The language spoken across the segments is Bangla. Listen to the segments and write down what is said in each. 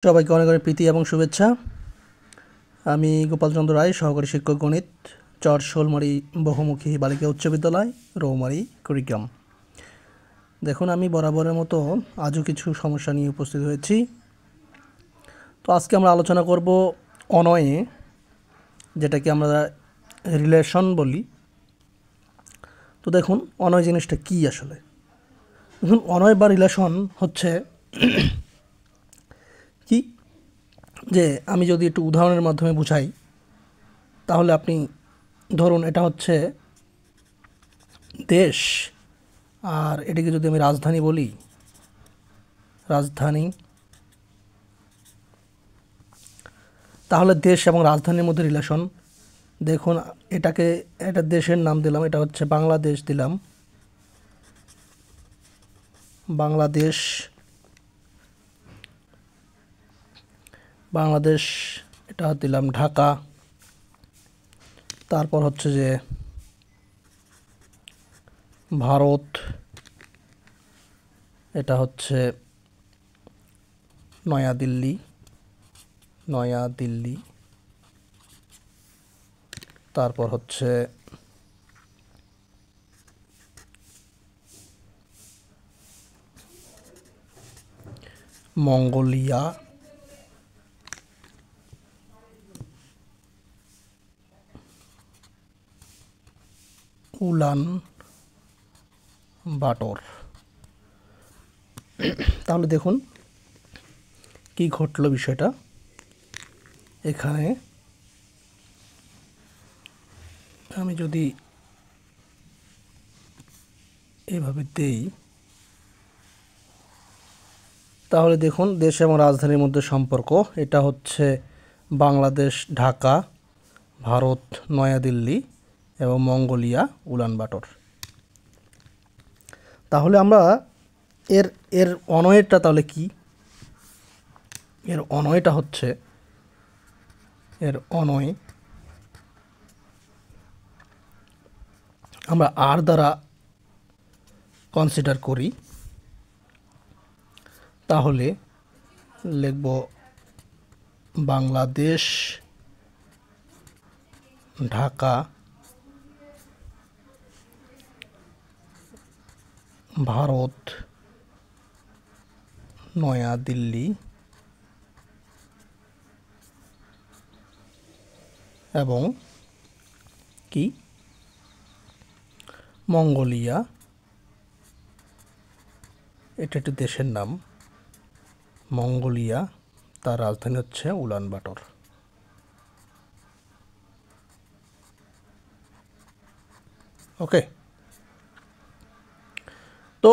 সবাইকে অনেক অনেক প্রীতি এবং শুভেচ্ছা। আমি গোপালচন্দ্র রায়, সহকারী শিক্ষক গণিত, চর শোলমারি বহুমুখী বালিকা উচ্চ বিদ্যালয়, রৌমারী, কুড়িগ্রাম। দেখুন, আমি বরাবরের মতো আজও কিছু সমস্যা নিয়ে উপস্থিত হয়েছি। তো আজকে আমরা আলোচনা করব অনয়ে, যেটাকে আমরা রিলেশন বলি। তো দেখুন, অনয় জিনিসটা কী আসলে। দেখুন, অনয় বা রিলেশন হচ্ছে কি, যে আমি যদি একটু উদাহরণের মাধ্যমে বুঝাই, তাহলে আপনি ধরুন এটা হচ্ছে দেশ, আর এটিকে যদি আমি রাজধানী বলি, রাজধানী, তাহলে দেশ এবং রাজধানীর মধ্যে রিলেশন। দেখুন, এটা দেশের নাম দিলাম, এটা হচ্ছে বাংলাদেশ দিলাম, বাংলাদেশ, বাংলাদেশ, এটা দিলাম ঢাকা। তারপর হচ্ছে যে ভারত, এটা হচ্ছে নয়াদিল্লি, নয়াদিল্লি। তারপর হচ্ছে মঙ্গোলিয়া, উলান বাটর। তাহলে দেখুন কি ঘটলো বিষয়টা। এখানে আমি যদি এভাবে দেই, তাহলে দেখুন দেশ এবং রাজধানীর মধ্যে সম্পর্ক। এটা হচ্ছে বাংলাদেশ ঢাকা, ভারত নয়াদিল্লি এবং মঙ্গোলিয়া উলানবাটর। তাহলে আমরা এর এর অনয়েরটা তাহলে কি? এর অনয়টা হচ্ছে, এর অনয় আমরা আর দ্বারা কনসিডার করি, তাহলে লিখব বাংলাদেশ ঢাকা ভারত নয়াদিল্লি এবং কি মঙ্গোলিয়া। এটা একটি দেশের নাম, মঙ্গোলিয়া, তার রাজধানী হচ্ছে উলানবাটর। ওকে, তো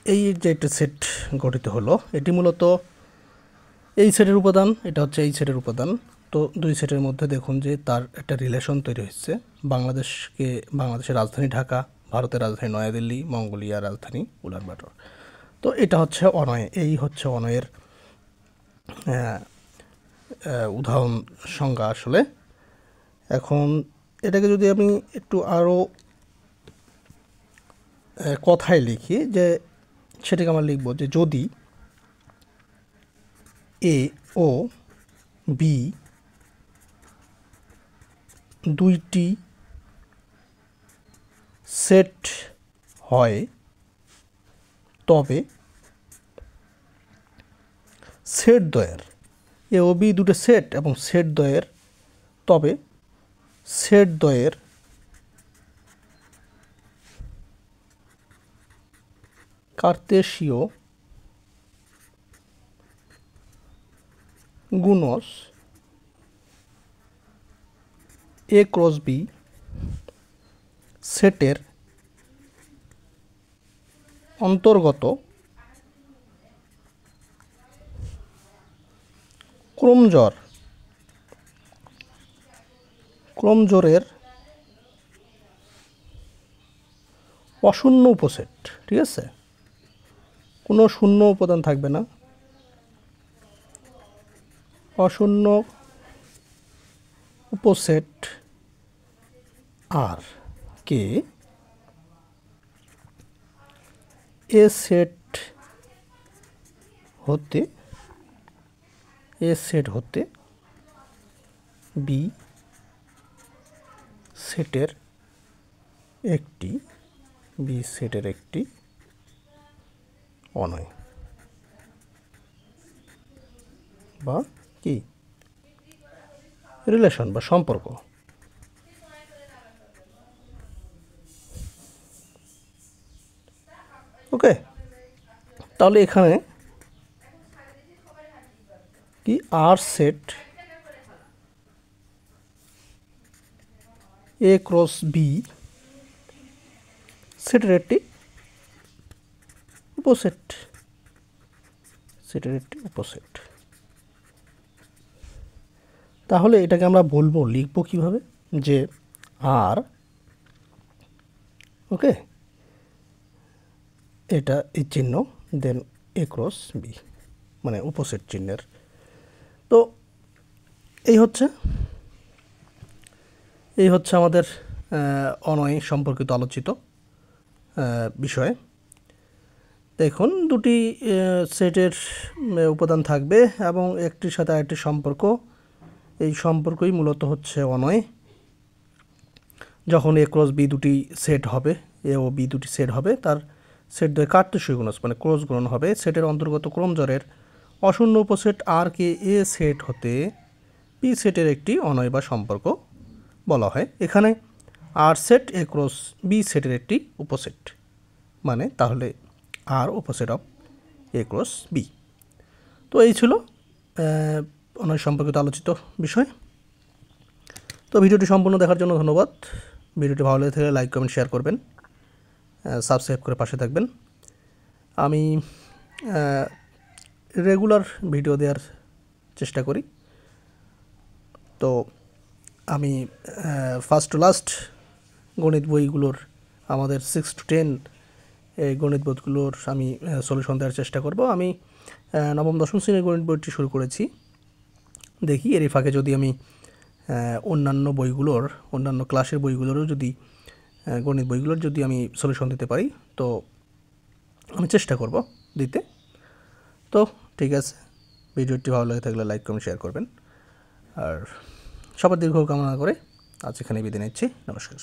এই যে একটা সেট গঠিত হলো, এটি মূলত এই সেটের উপাদান, এটা হচ্ছে এই সেটের উপাদান। তো দুই সেটের মধ্যে দেখুন যে তার একটা রিলেশন তৈরি হচ্ছে। বাংলাদেশের রাজধানী ঢাকা, ভারতের রাজধানী নয়াদিল্লি, মঙ্গোলিয়ার রাজধানী উলানবাটর। তো এটা হচ্ছে অনয়, এই হচ্ছে অনয়ের উদাহরণ সংজ্ঞা আসলে। এখন এটাকে যদি আমি একটু আরও কথায় লিখি, যে সেটাকে আমরা লিখব যে যদি এ ও বি দুইটি সেট হয়, তবে সেট দ্বয়ের, এ ও বি দুটো সেট এবং সেট দ্বয়ের, তবে সেট দ্বয়ের কার্তেশীয় গুণজ এ ক্রস বি সেটের অন্তর্গত ক্রমজোরের অশূন্য উপসেট। ঠিক আছে, কোনো শূন্য উপাদান থাকবে না, অশূন্য উপসেট আর কে এ সেট হতে এ সেট হতে বি সেটের একটি অনয় বা কি রিলেশন বা সম্পর্ক। ওকে, তাহলে এখানে কি আর সেট এ ক্রস বি সেটের একটি উপসেট, তাহলে এটাকে আমরা লিখবো কিভাবে, যে আর, ওকে, এটা এই চিহ্ন, দেন এ ক্রস বি মানে উপসেট চিহ্নের। তো এই হচ্ছে আমাদের অনয় সম্পর্কিত আলোচিত বিষয়। দেখুন, দুটি সেটের উপাদান থাকবে এবং একটির সাথে আরেকটি সম্পর্ক, এই সম্পর্কই মূলত হচ্ছে অনয়। যখন এ ক্রস বি দুটি সেট হবে, এ ও বি দুটি সেট হবে, তার সেট দ্বয় কার্তেশীয় গুণজ মানে ক্রস গুণন হবে। সেটের অন্তর্গত ক্রমজোড়ের অশূন্য উপসেট আর কে এ সেট হতে বি সেটের একটি অনয় বা সম্পর্ক বলা হয়। এখানে আর সেট এ ক্রস বি সেটের একটি উপসেট, মানে তাহলে আর opposite of A cross B. তো এই ছিল অনয় সম্পর্কিত আলোচিত বিষয়। তো ভিডিওটি সম্পূর্ণ দেখার জন্য ধন্যবাদ। ভিডিওটি ভালো লেগে থাকলে লাইক কমেন্ট শেয়ার করবেন, সাবস্ক্রাইব করে পাশে থাকবেন। আমি রেগুলার ভিডিও দেওয়ার চেষ্টা করি। তো আমি ফার্স্ট টু লাস্ট গণিত বইগুলোর, আমাদের 6 to 10 এই গণিত বইগুলোর আমি সলিউশন দেওয়ার চেষ্টা করব। আমি নবম দশম শ্রেণীর গণিত বইটি শুরু করেছি, দেখি এর ফাঁকে যদি আমি অন্যান্য ক্লাসের বইগুলোরও যদি গণিত বইগুলোর যদি আমি সলিউশন দিতে পারি, তো আমি চেষ্টা করব দিতে। তো ঠিক আছে, ভিডিওটি ভালো লাগে থাকলে লাইক কমেন্ট শেয়ার করবেন, আর সবার দীর্ঘ কামনা করে আজ এখানে বিদায় নিচ্ছি। নমস্কার।